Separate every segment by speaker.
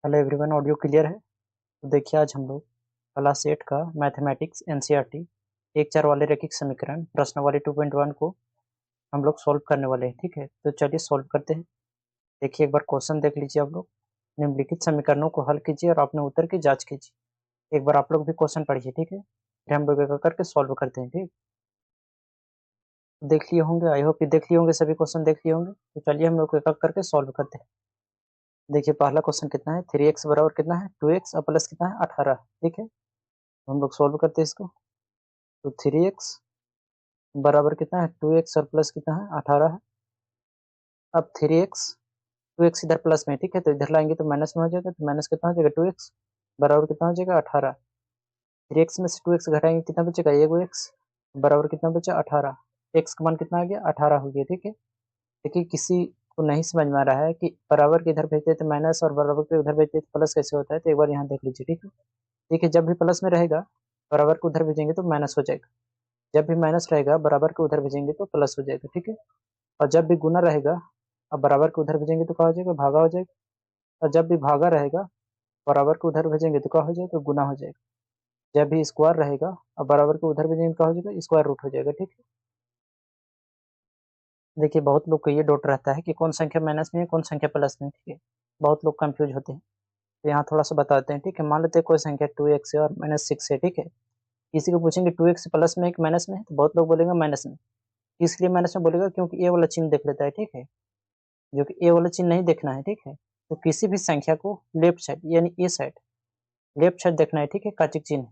Speaker 1: Hello everyone, audio clear है? तो देखिए, आज हम लोग क्लास 8 का मैथमेटिक्स एनसीईआरटी एक चार वाले रैखिक समीकरण प्रश्नावली 2.1 को हम लोग सॉल्व करने वाले हैं। ठीक है, तो चलिए सॉल्व करते हैं। देखिए, एक बार क्वेश्चन देख लीजिए। आप लोग निम्नलिखित समीकरणों को हल कीजिए और अपने उत्तर की जांच कीजिए। एक बार आप लोग भी क्वेश्चन पढ़िए, ठीक है, फिर हम लोग एक एक करके सॉल्व करते हैं। ठीक, देख लिए होंगे, आई होप कि देख लिए होंगे, सभी क्वेश्चन देख लिए होंगे। तो चलिए हम लोग एक एक करके सॉल्व करते हैं। देखिए, पहला क्वेश्चन कितना है, 3x बराबर कितना है, 2x और प्लस कितना है, 18। ठीक है, हम लोग सॉल्व करते हैं इसको। तो 3x बराबर कितना है, 2x और प्लस कितना है, 18 है। अब 3x 2x इधर प्लस में, ठीक है, तो इधर लाएंगे तो माइनस में हो जाएगा। तो माइनस कितना हो जाएगा, 2x बराबर कितना हो जाएगा, 18। 3x में से 2x घटाएंगे, कितना बचेगा, एगो x बराबर कितना बचा, 18। x का मान कितना आ गया, 18 हो गया। ठीक है, देखिए, किसी को नहीं समझ में आ रहा है कि बराबर के इधर भेजते तो माइनस और बराबर के उधर भेजते तो प्लस कैसे होता है, तो एक बार यहाँ देख लीजिए। ठीक है, देखिए, जब भी प्लस में रहेगा बराबर को उधर भेजेंगे तो माइनस हो जाएगा, जब भी माइनस रहेगा बराबर के उधर भेजेंगे तो प्लस हो जाएगा। ठीक है, और जब भी गुना रहेगा अब बराबर को उधर भेजेंगे तो क्या हो जाएगा, भागा हो जाएगा। और जब भी भागा रहेगा बराबर को उधर भेजेंगे तो क्या हो जाएगा, गुना हो जाएगा। जब भी स्क्वायर रहेगा और बराबर को उधर भेजेंगे तो क्या हो जाएगा, स्क्वायर रूट हो जाएगा। ठीक है, देखिए, बहुत लोग को ये डाउट रहता है कि कौन संख्या माइनस में है, कौन संख्या प्लस में है। ठीक है, बहुत लोग कंफ्यूज होते हैं, तो यहाँ थोड़ा सा बताते हैं। ठीक है, मान लेते हैं कोई संख्या 2x है और -6 है। ठीक है, किसी को पूछेंगे 2x प्लस में है कि माइनस में है, तो बहुत लोग बोलेंगे माइनस में। इसलिए माइनस में बोलेगा क्योंकि ए वाला चिन्ह देख लेता है। ठीक है, जो कि ए वाला चिन्ह नहीं देखना है। ठीक है, तो किसी भी संख्या को लेफ्ट साइड यानी ए साइड, लेफ्ट साइड देखना है। ठीक है, का चिन्ह।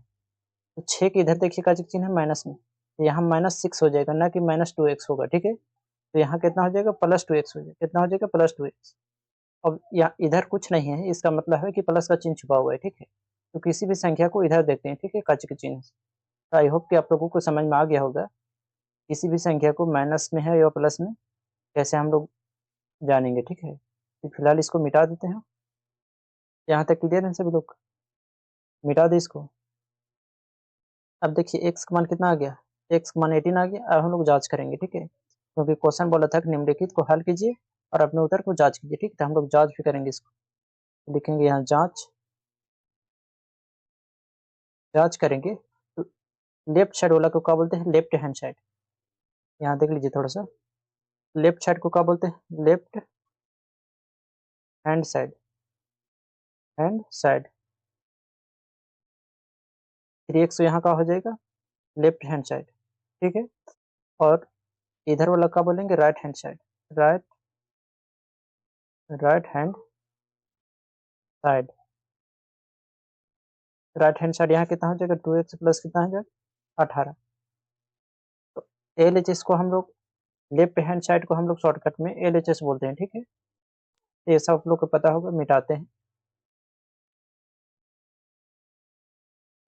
Speaker 1: तो 6 के इधर देखिए, का चिन्ह है माइनस में, तो यहाँ -6 हो जाएगा, ना कि -2x होगा। ठीक है, तो यहाँ कितना हो जाएगा, +2x हो जाएगा। कितना हो जाएगा, +2x। अब यहाँ इधर कुछ नहीं है, इसका मतलब है कि प्लस का चिन्ह छुपा हुआ है। ठीक है, तो किसी भी संख्या को इधर देखते हैं। ठीक है, का चिन्ह। तो आई होप कि आप लोगों को समझ में आ गया होगा किसी भी संख्या को माइनस में है या प्लस में कैसे हम लोग जानेंगे। ठीक है, तो फिलहाल इसको मिटा देते हैं। यहाँ तक क्लियर है सभी लोग, मिटा दे इसको। अब देखिए, x का मान कितना आ गया, x का मान 18 आ गया। अब हम लोग जांच करेंगे। ठीक है, क्योंकि क्वेश्चन बोला था कि निम्नलिखित को हल कीजिए और अपने उत्तर को जांच कीजिए। ठीक है, तो हम लोग जांच भी करेंगे इसको। लिखेंगे यहाँ जांच, जांच करेंगे। तो लेफ्ट साइड वाला को क्या बोलते हैं, लेफ्ट हैंड साइड। यहाँ देख लीजिए थोड़ा सा, लेफ्ट साइड को क्या बोलते हैं, left hand side, hand side. 3x यहाँ का हो जाएगा लेफ्ट हैंड साइड। ठीक है, और इधर वाला क्या बोलेंगे, right hand side, right, right hand side. Right hand side यहाँ कितना हो जाएगा, 2x प्लस कितना हो जाएगा, 18। तो एल एच एस को हम लोग, लेफ्ट हैंड साइड को हम लोग शॉर्टकट में एल एच एस बोलते हैं। ठीक है, ये सब आप लोग को पता होगा, मिटाते हैं।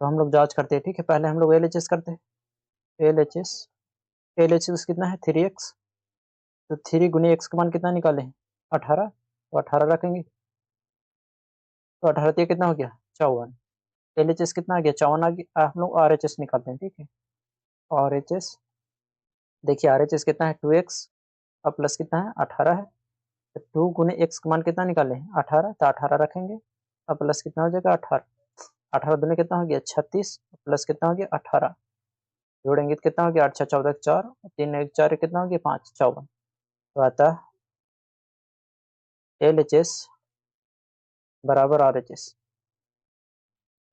Speaker 1: तो हम लोग जांच करते हैं। ठीक है, पहले हम लोग एल एच एस करते हैं। L H S, L H S कितना है, 3x। तो 3 गुने x का मान कितना निकाले हैं, 18। तो 18 रखेंगे, तो 18 तो कितना हो गया, 54। एल एच एस कितना आ गया, 54 आ गया। हम लोग आर एच एस निकालते हैं। ठीक है, आर एच एस, देखिए आर एच एस कितना है, 2x और प्लस कितना है, 18 है। तो 2 गुने x का मान कितना निकाले हैं, 18। तो 18 रखेंगे और प्लस कितना हो जाएगा, 18। 18 दूनी कितना हो गया, 36, प्लस कितना हो गया, 18। जोड़ेंगे तो कितना हो गया, 8 6 14 4, 3 1 4 कितना हो गया, 5 54। तो आता एल एच एस बराबर आर एच एस,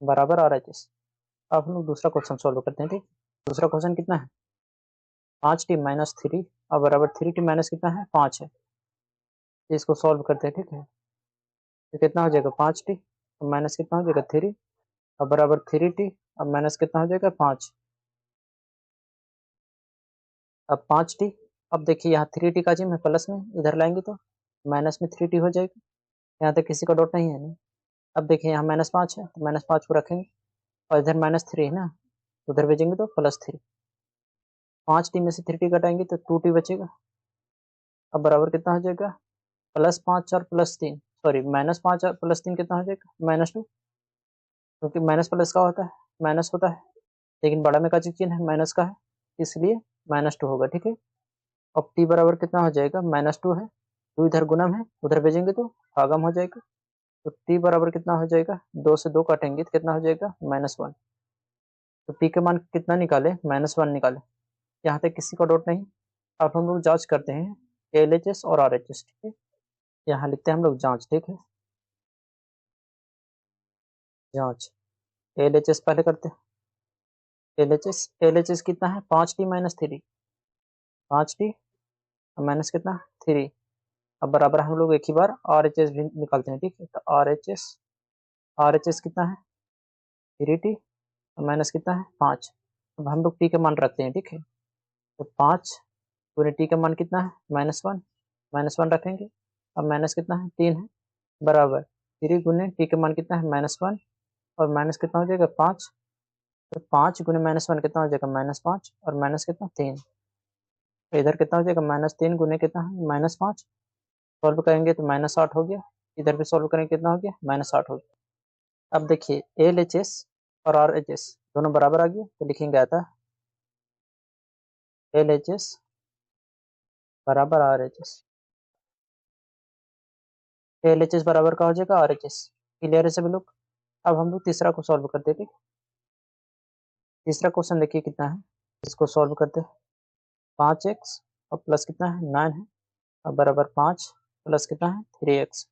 Speaker 1: बराबर आर एच एस। अब हम लोग दूसरा क्वेश्चन सोल्व करते हैं। ठीक, दूसरा क्वेश्चन कितना है, 5t - 3 और बराबर 3t माइनस कितना है, 5 है। इसको सॉल्व करते हैं। ठीक है, तो कितना हो जाएगा, 5t और माइनस कितना हो जाएगा, 3 और बराबर 3t और माइनस कितना हो जाएगा, 5। अब 5t, अब देखिए यहाँ 3t का चिन्ह है प्लस में, इधर लाएंगे तो माइनस में 3t हो जाएगा। यहाँ तक किसी का डाउट नहीं है नहीं। अब देखिए, यहाँ -5 है तो -5 को रखेंगे, और इधर -3 है ना, उधर भेजेंगे तो +3। 5t में से 3t घटाएंगे तो 2t बचेगा। अब बराबर कितना हो जाएगा, +5 और +3, सॉरी -5 और +3 कितना हो जाएगा, -2। क्योंकि माइनस प्लस का होता है, माइनस होता है, लेकिन बड़ा में का चिन्ह है माइनस का है, इसलिए -2 होगा। ठीक है, अब t बराबर कितना हो जाएगा, -2 है, 2 इधर गुणम है, उधर भेजेंगे तो भागम हो जाएगा। तो t बराबर कितना हो जाएगा, 2 से 2 काटेंगे तो कितना हो जाएगा, -1। तो p का मान कितना निकाले, -1 निकाले। यहाँ तक किसी का डाउट नहीं। अब हम लोग जांच करते हैं LHS और RHS, ठीक है। यहाँ लिखते हैं हम लोग जांच, ठीक है। जांच LHS पहले करते हैं। LHS कितना है, 5t-3, 5t माइनस कितना, 3। अब बराबर हम लोग एक ही बार RHS भी निकालते हैं, ठीक है। तो RHS कितना है, 3t माइनस कितना है, 5। अब हम लोग t का मान रखते हैं, ठीक है। तो 5 पूरे t का मान कितना है, -1, -1 रखेंगे। अब माइनस कितना है, 3 है, बराबर 3 गुने t का मान कितना है, -1, और माइनस कितना हो जाएगा, 5। तो 5 गुने -1 कितना हो जाएगा, -5, और माइनस कितना, 3। तो इधर कितना हो जाएगा, -3 गुने कितना है, -5। सॉल्व करेंगे तो -8 हो गया। इधर भी सॉल्व करेंगे कितना हो गया, -8 हो गया। अब देखिए LHS और RHS दोनों बराबर आ गए, तो लिखेंगे आता LHS बराबर RHS। LHS बराबर का हो जाएगा RHS। क्लियर है सभी लोग। अब हम लोग तीसरा को सॉल्व करते हैं, ठीक। तीसरा क्वेश्चन देखिए कितना है, इसको सॉल्व करते हैं। 5x और प्लस कितना है, 9 है, और बराबर 5 प्लस कितना है, 3x।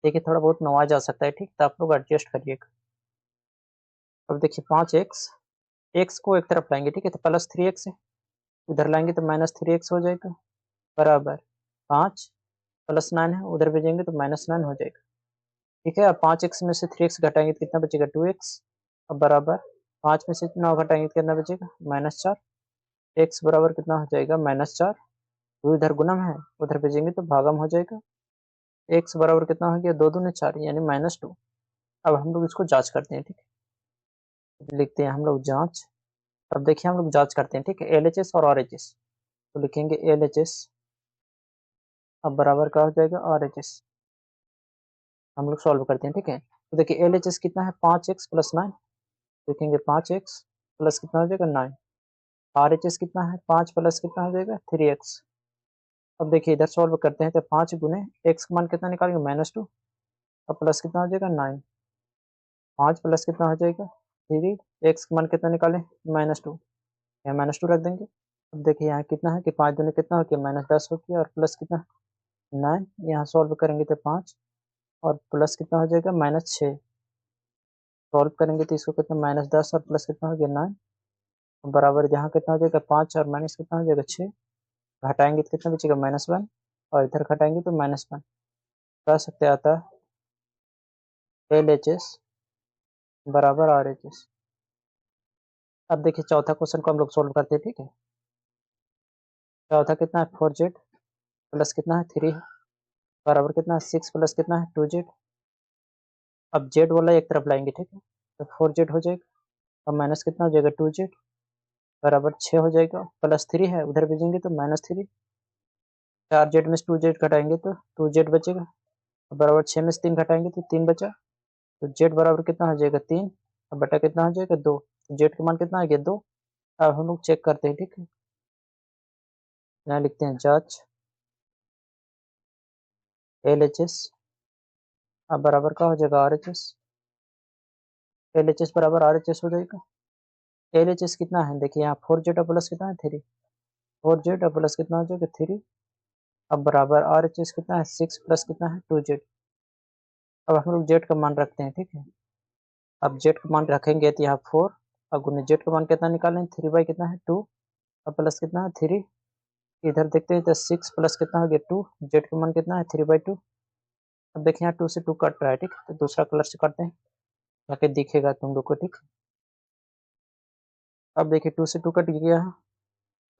Speaker 1: देखिए थोड़ा बहुत नवाज आ सकता है, ठीक, तो आप लोग एडजस्ट करिएगा। अब देखिए 5x, x को एक तरफ लाएंगे, ठीक है, तो प्लस 3x है, उधर लाएंगे तो -3x हो जाएगा, बराबर 5 प्लस 9 है, उधर भेजेंगे तो -9 हो जाएगा, ठीक है। अब 5x में से 3x घटाएंगे तो कितना बचेगा, 2x। अब बराबर 5 में से 9 घटाएंगे तो कितना बचेगा, -4। x बराबर कितना हो जाएगा, -4। तो इधर गुणम है, उधर भेजेंगे तो भागम हो जाएगा। x बराबर कितना हो गया, 2 दूने 4 यानी -2। अब हम लोग इसको जांच करते हैं, ठीक है। लिखते हैं हम लोग जांच। अब देखिए हम लोग जांच करते हैं, ठीक है, LHS और RHS। तो लिखेंगे LHS, अब बराबर का हो जाएगा RHS। हम लोग सॉल्व करते हैं, ठीक है। तो देखिए LHS कितना है, 5x प्लस 9, लिखेंगे 5x प्लस कितना हो जाएगा, 9। RHS कितना है, 5 प्लस कितना हो जाएगा, 3x। अब देखिए इधर सॉल्व करते हैं तो 5 गुने x का मान कितना निकालेंगे, -2, और प्लस कितना हो जाएगा, 9। 5 प्लस कितना हो जाएगा, 3। x का मान कितना निकालें, -2, यहाँ -2 रख देंगे। अब देखिए यहाँ कितना है कि 5 दूनी कितना हो गया, -10 हो गया, और प्लस कितना, 9। यहाँ सॉल्व करेंगे तो 5, और प्लस कितना हो जाएगा, -6। सॉल्व करेंगे तो इसको कितना, -10 और प्लस कितना हो गया, 9, बराबर यहाँ कितना हो जाएगा, 5 और माइनस कितना हो जाएगा, 6। घटाएंगे तो कितना बचेगा, -1, और इधर घटाएंगे तो -1। कह सकते आता LHS बराबर RHS। अब देखिए चौथा क्वेश्चन को हम लोग सोल्व करते हैं, ठीक है। चौथा कितना है, 4z प्लस कितना है, 3 है, बराबर कितना है, 6 प्लस कितना है, 2z। अब z वाला एक तरफ लाएंगे, ठीक है, तो 4z हो जाएगा, अब माइनस कितना हो जाएगा, 2z, बराबर 6 हो जाएगा, प्लस 3 है, उधर भेजेंगे तो -3। 4z में से 2z घटाएंगे तो 2z बचेगा, बराबर 6 में से 3 घटाएंगे तो 3 बचा। तो z बराबर कितना हो जाएगा, 3, अब बटा कितना हो जाएगा, 2। z का मान कितना आ गया, 2। अब हम लोग चेक करते हैं, ठीक है। यहाँ लिखते हैं जांच LHS, अब बराबर का हो जाएगा RHS। LHS बराबर RHS हो जाएगा। LHS कितना है, देखिए यहाँ 4z प्लस कितना है, 3। 4z प्लस कितना हो जाएगा, 3। अब बराबर RHS कितना है, 6 प्लस कितना है, 2z। अब हम लोग z का मान रखते हैं, ठीक है। अब z का मान रखेंगे तो यहाँ 4, अब गुने z का मान कितना निकालें, 3 बाई कितना है, 2, अब प्लस कितना है, 3। इधर देखते हैं तो 6 प्लस कितना हो गया, 2। z का मान कितना है, 3/2। अब देखिए यहाँ 2 से 2 कट रहा है, ठीक, तो दूसरा कलर से करते हैं ताकि दिखेगा तुम लोग को, ठीक। अब देखिए 2 से 2 कट गया है,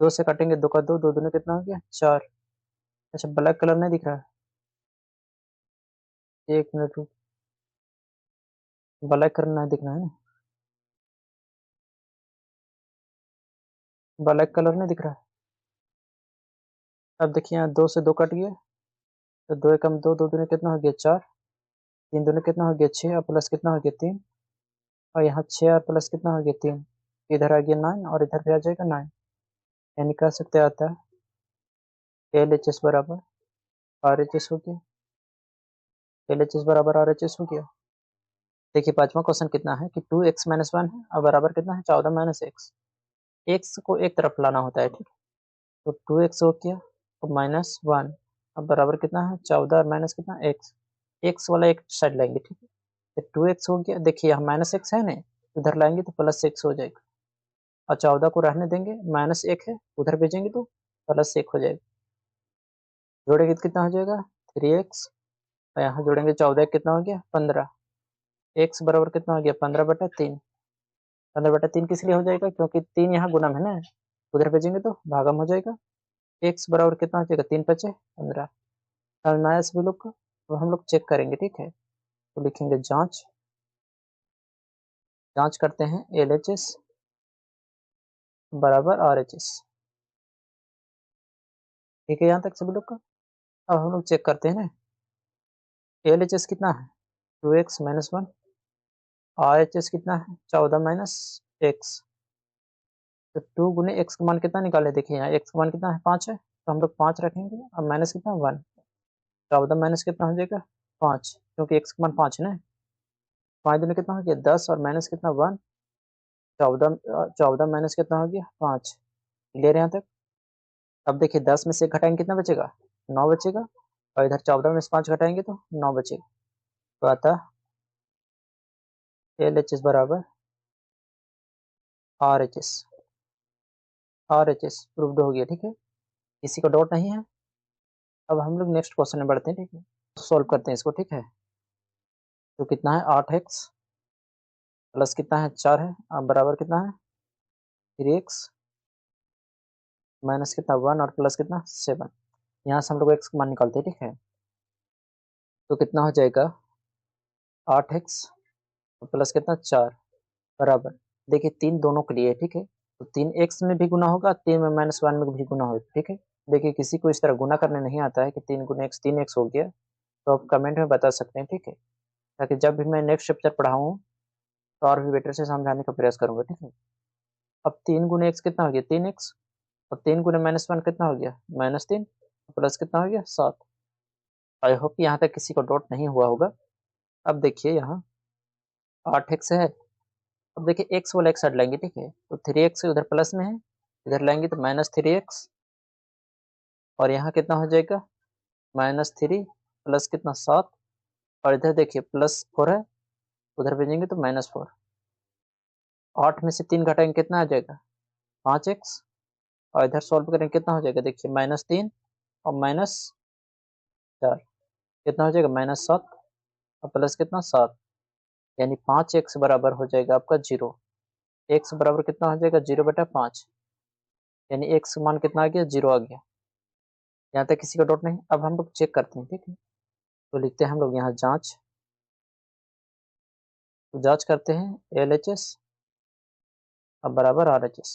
Speaker 1: 2 से काटेंगे, 2 का 2, 2 दूनी कितना हो गया, 4। अच्छा ब्लैक कलर नहीं दिख रहा है, 1 मिनट रुक, ब्लैक कलर नहीं दिख रहा है ना, ब्लैक कलर नहीं दिख रहा है। अब देखिए यहाँ 2 से 2 कट गया, तो 2 एकम 2, 2 दूनी कितना हो गया, 4। 3 दूनी कितना हो गया, 6, और प्लस कितना हो गया, 3, और यहाँ 6 और प्लस कितना हो गया, 3। इधर आ गया 9, और इधर भी आ जाएगा 9, यानी कह सकते आता है LHS बराबर RHS हो गया। LHS बराबर RHS हो गया। देखिए 5वां क्वेश्चन कितना है कि 2x - 1 है और बराबर कितना है 14 - x। x को एक तरफ लाना होता है, ठीक है। तो 2x हो गया और -1 अब बराबर कितना है 14 और माइनस कितना x। x वाला एक साइड लाएंगे, ठीक है। तो 2x हो गया, देखिए यहाँ -x है ना, उधर लाएंगे तो +x हो जाएगा और 14 को रहने देंगे, -1 है उधर भेजेंगे तो +1 हो जाएगा। जोड़ेंगे तो कितना हो जाएगा 3x और यहाँ जोड़ेंगे 14 कितना हो गया 15। x बराबर कितना हो गया 15/3। 15/3 किस लिए हो जाएगा क्योंकि 3 यहाँ गुणम है ना, उधर भेजेंगे तो भागम हो जाएगा। x बराबर कितना हो जाएगा 3×5 = 15। समझ में आया सभी लोग को। तो हम लोग चेक करेंगे, ठीक है। तो लिखेंगे जांच करते हैं LHS बराबर RHS। ठीक है यहाँ तक सभी लोग का। अब हम लोग चेक करते हैं ना, LHS कितना है 2x - 1, RHS कितना है 14 - x। तो 2 गुने x का मान कितना निकाले, देखिए यहाँ x का मान कितना है 5 है, तो हम लोग 5 रखेंगे और माइनस कितना 1। 14 माइनस कितना हो जाएगा 5, क्योंकि x का मान 5 है ना। 5 दूनी कितना हो गया 10 और माइनस कितना 1। 14 माइनस कितना हो गया 5। क्लियर यहाँ तक। अब देखिए 10 में से घटाएंगे कितना बचेगा 9 बचेगा, और इधर 14 में से 5 घटाएंगे तो 9 बचेगा। तो अतः LHS बराबर RHS। RHS प्रूव्ड हो गया, ठीक है। किसी को डाउट नहीं है। अब हम लोग नेक्स्ट क्वेश्चन में बढ़ते हैं, ठीक है। सॉल्व करते हैं इसको, ठीक है। तो कितना है 8x प्लस कितना है 4 है, अब बराबर कितना है 3x माइनस कितना 1 और प्लस कितना 7। यहाँ से हम लोग x का मान निकालते हैं, ठीक है। तो कितना हो जाएगा 8x प्लस कितना 4 बराबर, देखिए 3 दोनों के लिए है, ठीक है। तो 3x में भी गुना होगा, 3 में -1 में भी गुना होगा, ठीक है। देखिए किसी को इस तरह गुना करने नहीं आता है कि 3 गुने x 3x हो गया, तो आप कमेंट में बता सकते हैं, ठीक है। ताकि जब भी मैं नेक्स्ट चैप्टर पढ़ाऊँ तो और भी बेटर से समझाने का प्रयास करूंगा, ठीक है। अब 3 गुने x कितना हो गया 3x और 3 गुने -1 कितना हो गया -3 प्लस कितना हो गया 7। आई होप यहाँ तक किसी को डाउट नहीं हुआ होगा। अब देखिए यहाँ 8x है, अब देखिए x वाला एक साइड लाएंगे, ठीक है। तो 3x उधर प्लस में है, इधर लाएंगे तो -3x और यहाँ कितना हो जाएगा -3 प्लस कितना 7 और इधर देखिए +4 है, उधर भेजेंगे तो -4। 8 में से 3 घटाएंगे कितना आ जाएगा 5x और इधर सॉल्व करेंगे कितना हो जाएगा, देखिए -3 और -4 कितना हो जाएगा -7 और प्लस कितना 7, यानी 5x बराबर हो जाएगा आपका 0। x बराबर कितना हो जाएगा 0/5, यानी x मान कितना आ गया 0 आ गया। यहाँ तक किसी का डाउट नहीं। अब हम लोग चेक करते हैं, ठीक है। तो लिखते हैं हम लोग यहाँ जांच। तो जांच करते हैं LHS अब बराबर RHS।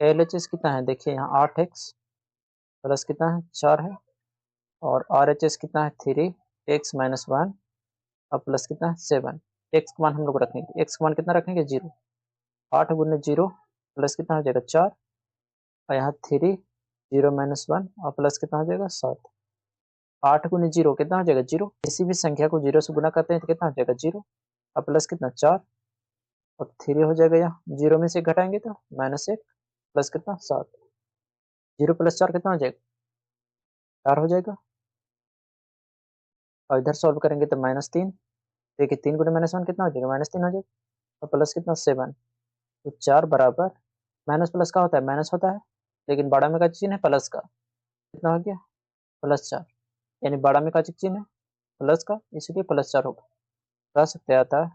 Speaker 1: LHS कितना है, देखिए यहाँ 8x प्लस कितना है 4 है और RHS कितना है 3x - 1 और प्लस कितना है 7। x का मान हम लोग रखेंगे, x का मान कितना रखेंगे 0। 8 गुने 0 प्लस कितना हो जाएगा 4 और यहाँ 3 0 - 1 और प्लस कितना हो जाएगा 7। 8 गुने 0 कितना हो जाएगा 0। किसी भी संख्या को 0 से गुना करते हैं तो कितना हो जाएगा 0 और प्लस कितना 4 और 3 हो जाएगा, यहाँ 0 में से घटाएंगे तो -1 प्लस कितना 7। 0 + 4 कितना हो जाएगा 4 हो जाएगा और इधर सॉल्व करेंगे तो -3। देखिए 3 गुने -1 कितना हो जाएगा -3 हो जाएगा और प्लस कितना 7। तो 4 बराबर माइनस प्लस का होता है माइनस होता है, लेकिन बड़ा में का चिन्ह है प्लस का, कितना हो गया +4, यानी बड़ा में का चिन्ह है प्लस का, इसलिए +4 होगा। कह सकते आता है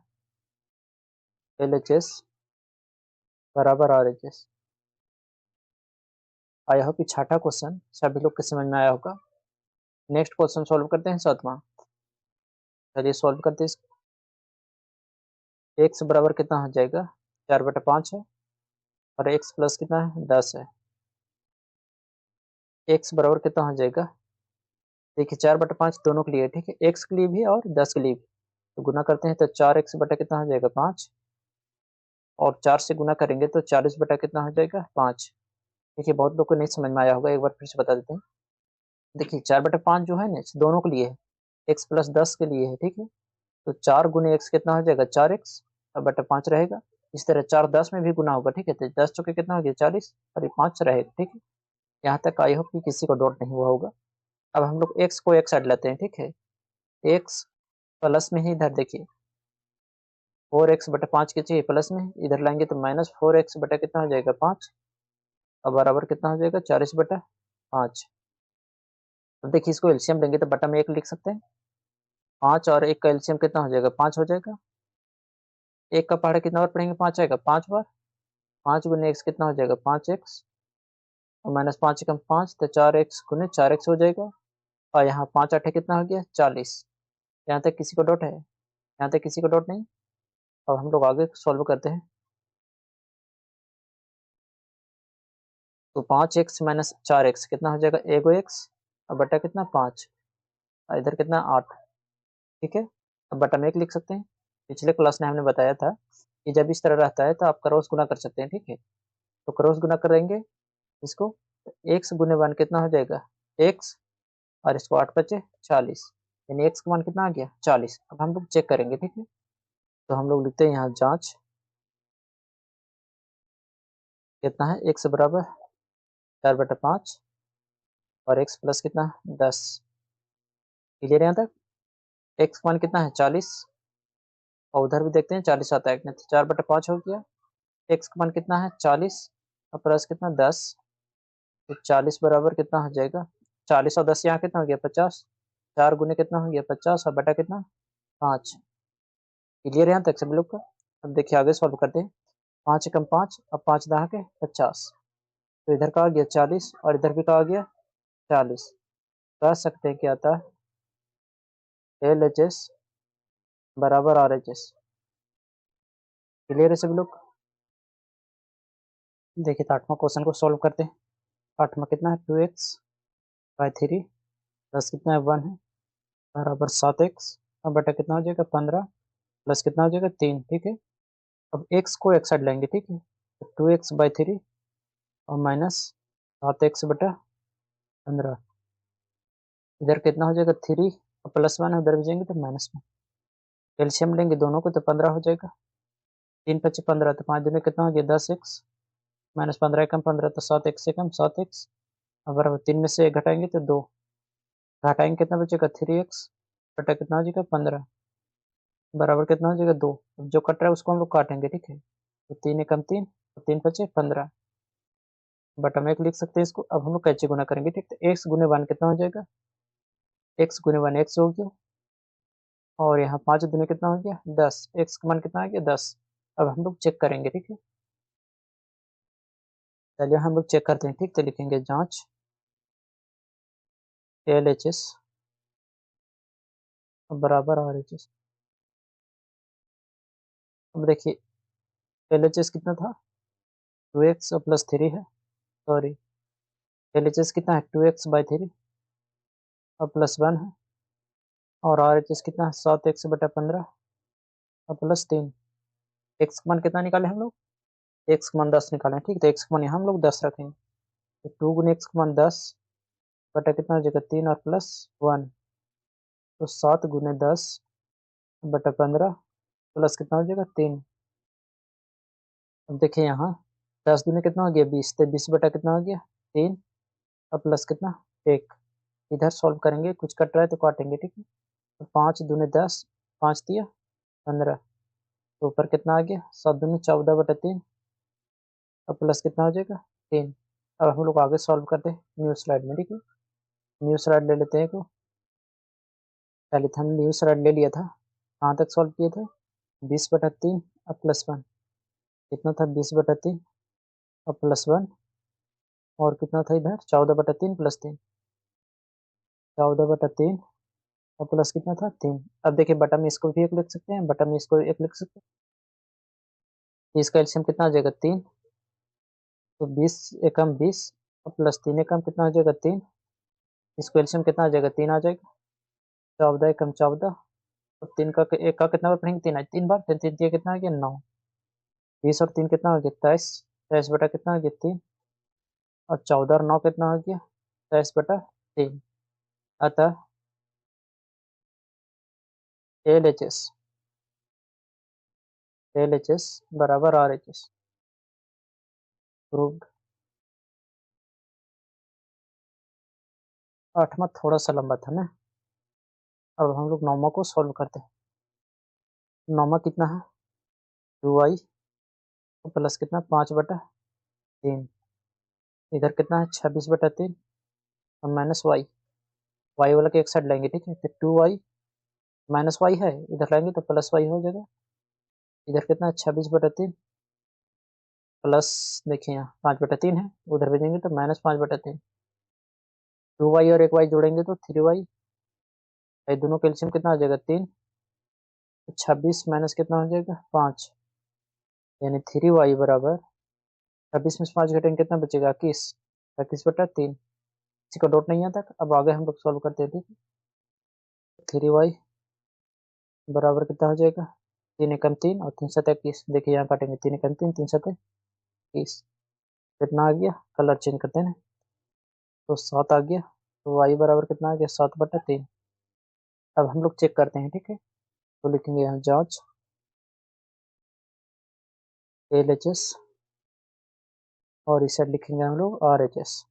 Speaker 1: LHS बराबर RHS। आई होप कि छठा क्वेश्चन सभी लोग के समझ में आया होगा। नेक्स्ट क्वेश्चन सॉल्व करते हैं 7वां। चलिए सॉल्व करते हैं। x बराबर कितना हो जाएगा 4/5 है और x प्लस कितना है 10 है। x बराबर कितना हो जाएगा, देखिए 4/5 दोनों के लिए, ठीक है। x के लिए भी और 10 के लिए भी। तो गुना करते हैं तो 4x बटा कितना हो जाएगा 5 और 4 से गुना करेंगे तो 40 बटा कितना हो जाएगा 5। देखिए बहुत लोग को नहीं समझ में आया होगा, एक बार फिर से बता देते हैं। देखिए 4/5 जो है ना दोनों के लिए है, एक्स प्लस 10 के लिए है, ठीक है। तो 4 गुने एक्स कितना हो जाएगा, 4x और बटा 5 रहेगा। इस तरह 4 10 में भी गुना होगा, ठीक है। तो 10 चौके कितना हो गया 40 और ये 5 रहेगा, ठीक है। यहाँ तक आई होप कि किसी को डाउट नहीं हुआ होगा। अब हम लोग x को एक साइड लेते हैं, ठीक है। x प्लस में ही इधर देखिए 4x बटा 5 के चाहिए प्लस में, इधर लाएंगे तो -4x बटा कितना हो जाएगा 5 और बराबर कितना हो जाएगा 40 बटा 5। अब देखिए इसको एलसीएम लेंगे तो बटा में 1 लिख सकते हैं। 5 और 1 का एलसीएम कितना हो जाएगा 5 हो जाएगा। 1 का पहाड़ा कितना बार पढ़ेंगे 5 आएगा 5 बार। 5 गुने x कितना हो जाएगा 5x और -5 कम 5 तो 4x गुने 4x हो जाएगा। और यहाँ 5 8 कितना हो गया 40। यहाँ तक किसी को डाउट है, यहाँ तक किसी को डाउट नहीं। अब हम लोग आगे सॉल्व करते हैं। तो 5x माइनस 4x कितना हो जाएगा एगो x और बटा कितना 5 और इधर कितना 8, ठीक है। अब बटा में 1 लिख सकते हैं। पिछले क्लास में हमने बताया था कि जब इस तरह रहता है तो आप क्रॉस गुना कर सकते हैं, ठीक है। तो क्रॉस गुना करेंगे इसको, एक्स गुने 1 कितना हो जाएगा x और इसको 8 बचे 40, यानी x का मान कितना आ गया 40। अब हम लोग चेक करेंगे, ठीक है। तो हम लोग लिखते हैं यहाँ जांच कितना है, x बराबर 4/5 और x प्लस कितना 10। क्लियर यहाँ तक। x मान कितना है 40 और उधर भी देखते हैं 40 आता है कि नहीं, तो 4/5 हो गया। x का मान कितना है 40 और प्लस कितना 10, तो 40 बराबर कितना हो जाएगा 40 और 10 यहाँ कितना हो गया 50। 4 गुने कितना हो गया 50 और बटा कितना 5। क्लियर यहाँ तक सभी लोग का। अब देखिए आगे सॉल्व करते हैं। 5 कम 5 और 5 दहा के 50, तो इधर का आ गया 40 और इधर भी का आ गया 40। कह सकते हैं क्या आता है LHS बराबर RHS। क्लियर है सभी लोग। देखिए तो 8वां क्वेश्चन को सॉल्व करते हैं। 8वां कितना है 2x/3 प्लस कितना है 1 है बराबर 7x और बटा कितना हो जाएगा 15 प्लस कितना हो जाएगा 3, ठीक है। अब x को एक साइड लेंगे, ठीक है। तो 2x/3 और माइनस 7x बटा 15, इधर कितना हो जाएगा 3 और +1 है, उधर भी जाएंगे तो -1। एलसीएम लेंगे दोनों को तो 15 हो जाएगा। 3 पच्चे 15 तो 5 दूनी कितना हो गया 10x -15 कम 15 तो 7x से कम 7x और बराबर 3 में से 1 घटाएंगे तो 2, घटाएंगे कितना बचेगा 3x बटा कितना हो जाएगा 15 बराबर कितना हो जाएगा 2। अब जो कट रहा है उसको हम लोग काटेंगे, ठीक है। तो 3 एकम 3 और 3 पचे 15 बटा में 1 लिख सकते हैं इसको। अब हम लोग कैसे गुना करेंगे, ठीक। तो x गुने 1 कितना हो जाएगा x गुने 1 x हो गया और यहाँ 5 दूनी कितना हो गया 10, x का मान कितना आ गया 10। अब हम लोग चेक करेंगे, ठीक है। चलिए हम लोग चेक करते हैं, ठीक। तो लिखेंगे जांच LHS बराबर RHS। अब देखिए LHS कितना था 2x और +3 है, सॉरी LHS कितना है 2x/3 और +1 है और RHS कितना है 7x बटा 15 और +3। x का मान कितना निकाले हम लोग, x का मान 10 निकाले, ठीक। तो x का मान यहाँ हम लोग 10 रखेंगे। तो 2 गुने x का मान 10 बटा कितना हो जाएगा 3 और +1, तो 7 गुने 10 बटा 15 प्लस कितना हो जाएगा 3। अब देखिए यहाँ 10 दूनी कितना हो गया 20, तो 20 बटा कितना हो गया 3 और प्लस कितना 1। इधर सॉल्व करेंगे, कुछ कट रहा है तो काटेंगे, ठीक है। तो 5 दूनी 10, 5 दिया 15, तो ऊपर कितना आ गया 7 दूनी 14 बटा 3 और प्लस कितना हो जाएगा 3। अब हम लोग आगे सॉल्व करते हैं न्यू स्लाइड में, ठीक है। न्यू स्लाइड ले लेते हैं को, पहले था न्यू स्लाइड ले लिया था। कहाँ तक सॉल्व किए थे 20/3 और +1 कितना था 20/3 और +1 और कितना था इधर 14/3 + 3, 14/3 और प्लस कितना था 3। अब देखिए बटा में इसको भी 1 लिख सकते हैं, बटा में इसको 1 लिख सकते हैं। तो इसका एलसीएम कितना आ जाएगा 3, तो 20 एकम 20 और +3 एकम कितना हो जाएगा 3। इसको एलसीएम कितना आ जाएगा 3 आ जाएगा। 14 एकम 14 और 3 का 1 का कितना बार पढ़ेंगे 3 3 बार, 3 3 दिया कितना आ गया 9। 20 और 3 कितना हो गया 23, 23 बटा कितना हो गया 3 और 14 और 9 कितना हो गया 23/3। अतः एल एच एस बराबर आर एच एस प्रूव्ड। आठवां थोड़ा सा लंबा था ना। अब हम लोग नौवां को सॉल्व करते हैं। नौवां कितना है, 2y प्लस कितना 5/3। इधर कितना है 26/3 और माइनस वाई। वाई वाला के एक साइड लेंगे, ठीक है, तो 2y माइनस वाई है, इधर लाएंगे तो प्लस वाई हो जाएगा। इधर कितना है 26/3 प्लस, देखिए यहाँ 5/3 है, उधर भेजेंगे तो -5/3। 2y और एक y जोड़ेंगे तो 3y। ये दोनों कैल्शियम कितना हो जाएगा 3, 26 माइनस कितना हो जाएगा 5, यानी 3y बराबर 26 में 5 घटेंगे कितना बचेगा 21। 21/3। किसी को डॉट नहीं आता। अब आगे हम लोग सॉल्व करते हैं, ठीक है। 3y बराबर कितना हो जाएगा 3 एकम 3 और 3 7 21। देखिए यहाँ काटेंगे 3 एकम 3 3 7 21। कितना आ गया, कलर चेंज करते हैं ना, तो 7 आ गया। तो y बराबर कितना आ गया 7/3। अब हम लोग चेक करते हैं, ठीक है। तो लिखेंगे यहाँ जांच LHS और इस साइड लिखेंगे हम लोग RHS।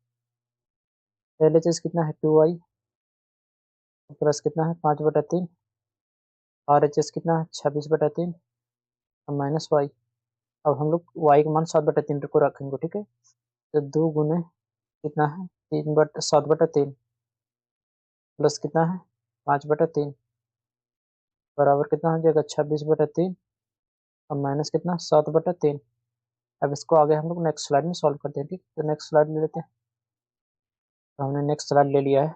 Speaker 1: LHS कितना है 2y प्लस कितना है 5/3। RHS कितना है 26/3 और माइनस वाई। अब हम लोग y का मान 7/3 को रखेंगे, ठीक है। तो 2 गुने कितना है 7/3 प्लस कितना है 5/3 बराबर कितना हो जाएगा 26/3 और माइनस कितना 7/3। अब इसको आगे हम लोग नेक्स्ट स्लाइड में सॉल्व करते हैं, ठीक। तो नेक्स्ट स्लाइड ले लेते हैं। तो हमने नेक्स्ट स्लाइड ले लिया है।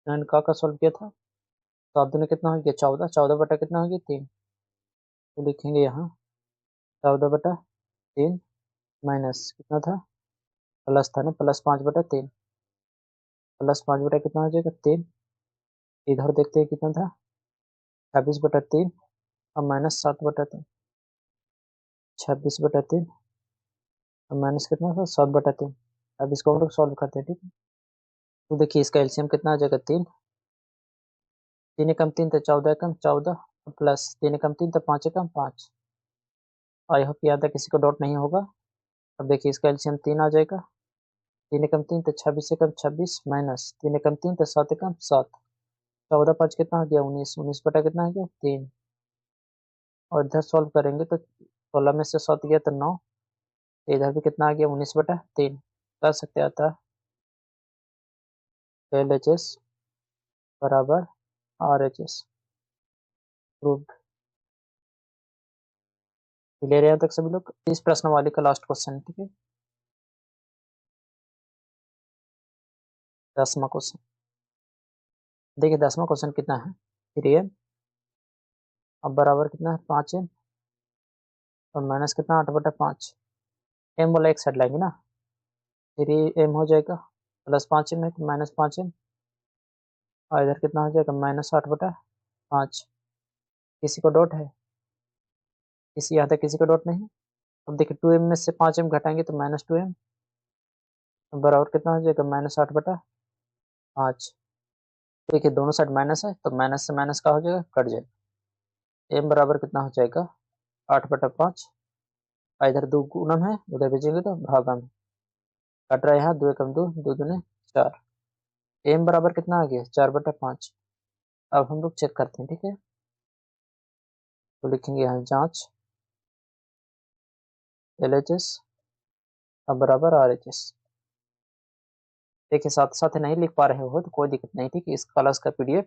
Speaker 1: मैंने का सॉल्व किया था। 7 दूनी कितना हो गया 14, 14 बटा कितना हो गया 3। तो लिखेंगे यहाँ 14/3 माइनस कितना था, प्लस था ना, प्लस 5/3 प्लस 5 बटा कितना हो जाएगा 3। इधर देखते हैं कितना था 26/3 और माइनस 7/3। 26/3 और माइनस कितना था 7/3। अब इसको हम लोग सॉल्व करते हैं, ठीक है। तो देखिए इसका एलसीएम कितना आ जाएगा 3। 3 एकम 3 तो 14 एकम 14 प्लस 3 एकम 3 तो 5 एकम 5। आई होप याद है, किसी को डाउट नहीं होगा। अब देखिए इसका एलसीएम 3 आ जाएगा। 3 एकम 3 तो 26 एकम 26 माइनस 3 एकम 3 तो 7 एकम 7। 14 5 कितना आ गया 19, 19 बटा कितना आ गया 3। और इधर सॉल्व करेंगे तो 16 में से 7 गया तो 9। इधर भी कितना आ गया 19/3। कर सकते आता LHS बराबर RHS प्रूव्ड। क्लियर है यहाँ तक सभी लोग। इस प्रश्न वाली का लास्ट क्वेश्चन, ठीक है, 10वां क्वेश्चन। देखिए 10वां क्वेश्चन कितना है 3m अब बराबर कितना है 5m और माइनस कितना 8/5। m वाला एक साइड लाएंगे ना, 3m हो जाएगा प्लस 5m है तो -5m और इधर कितना हो जाएगा -8/5। किसी को डॉट है, किसी यहाँ तक किसी को डॉट नहीं। अब देखिए 2m में से 5m घटाएंगे तो -2m बराबर कितना हो जाएगा -8/5। देखिए दोनों साइड माइनस है तो माइनस से माइनस का हो जाएगा कट जाएगा। m बराबर कितना हो जाएगा 8/5। इधर 2 गुणम है, उधर भेजेंगे तो भागम। कट रहा है यहाँ 2 एकम 2 2 दूने 4। m बराबर कितना आ गया 4/5। अब हम लोग चेक करते हैं, ठीक है। तो लिखेंगे यहाँ जांच LHS अब बराबर RHS। देखिए साथ साथ नहीं लिख पा रहे हो तो कोई दिक्कत नहीं, ठीक है। इस क्लास का PDF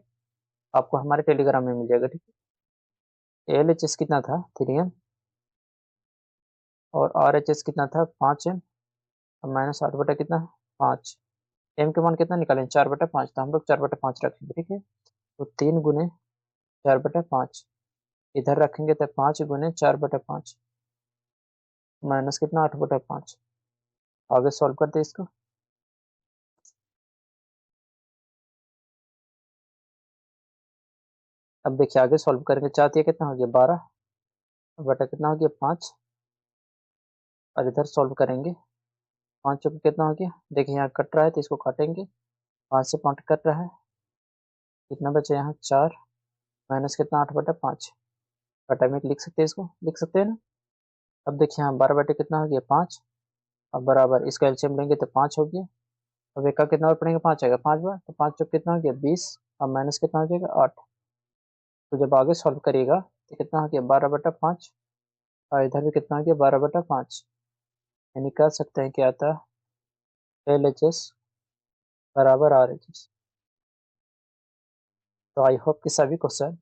Speaker 1: आपको हमारे टेलीग्राम में मिल जाएगा, ठीक है। LHS कितना था 3m और RHS कितना था 5m और माइनस 8 बटा कितना 5। m के मान कितना निकालें 4/5, तो हम लोग 4/5 रखेंगे, ठीक है। तो 3 गुने 4/5 इधर रखेंगे तो 5 गुने 4/5 माइनस कितना 8/5। आगे सॉल्व करते हैं इसको। अब देखिए आगे सॉल्व करेंगे, चाहती है कितना हो गया 12 बटा कितना हो गया 5 और इधर सॉल्व करेंगे 5 चौके कितना हो गया। देखिए यहाँ कट रहा है तो इसको काटेंगे, 5 से 5 कट रहा है, कितना बचे यहाँ 4 माइनस कितना 8/5 बटा में लिख सकते हैं, इसको लिख सकते हैं ना। अब देखिए यहाँ 12 बटे कितना हो गया 5, अब बराबर इसका एलसीएम लेंगे तो 5 हो गया। अब एक का कितना बार पढ़ेंगे 5 आएगा 5 बार, तो 5 चौक कितना हो गया 20, अब माइनस कितना हो जाएगा 8। तो जब आगे सॉल्व करिएगा तो कितना हो गया 12/5, और इधर भी कितना हो गया 12/5, यानी कह सकते हैं क्या आता है LHS बराबर RHS। तो आई होप कि सभी क्वेश्चन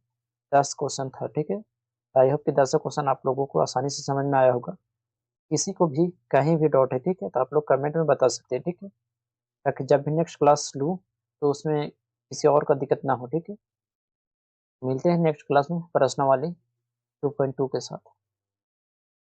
Speaker 1: 10 क्वेश्चन था, ठीक है। आई होप कि 10 क्वेश्चन आप लोगों को आसानी से समझ में आया होगा। किसी को भी कहीं भी डाउट है, ठीक है, तो आप लोग कमेंट में बता सकते हैं, ठीक है, ताकि जब भी नेक्स्ट क्लास लूँ तो उसमें किसी और का दिक्कत ना हो, ठीक है। मिलते हैं नेक्स्ट क्लास में प्रश्नावली 2.2 के साथ।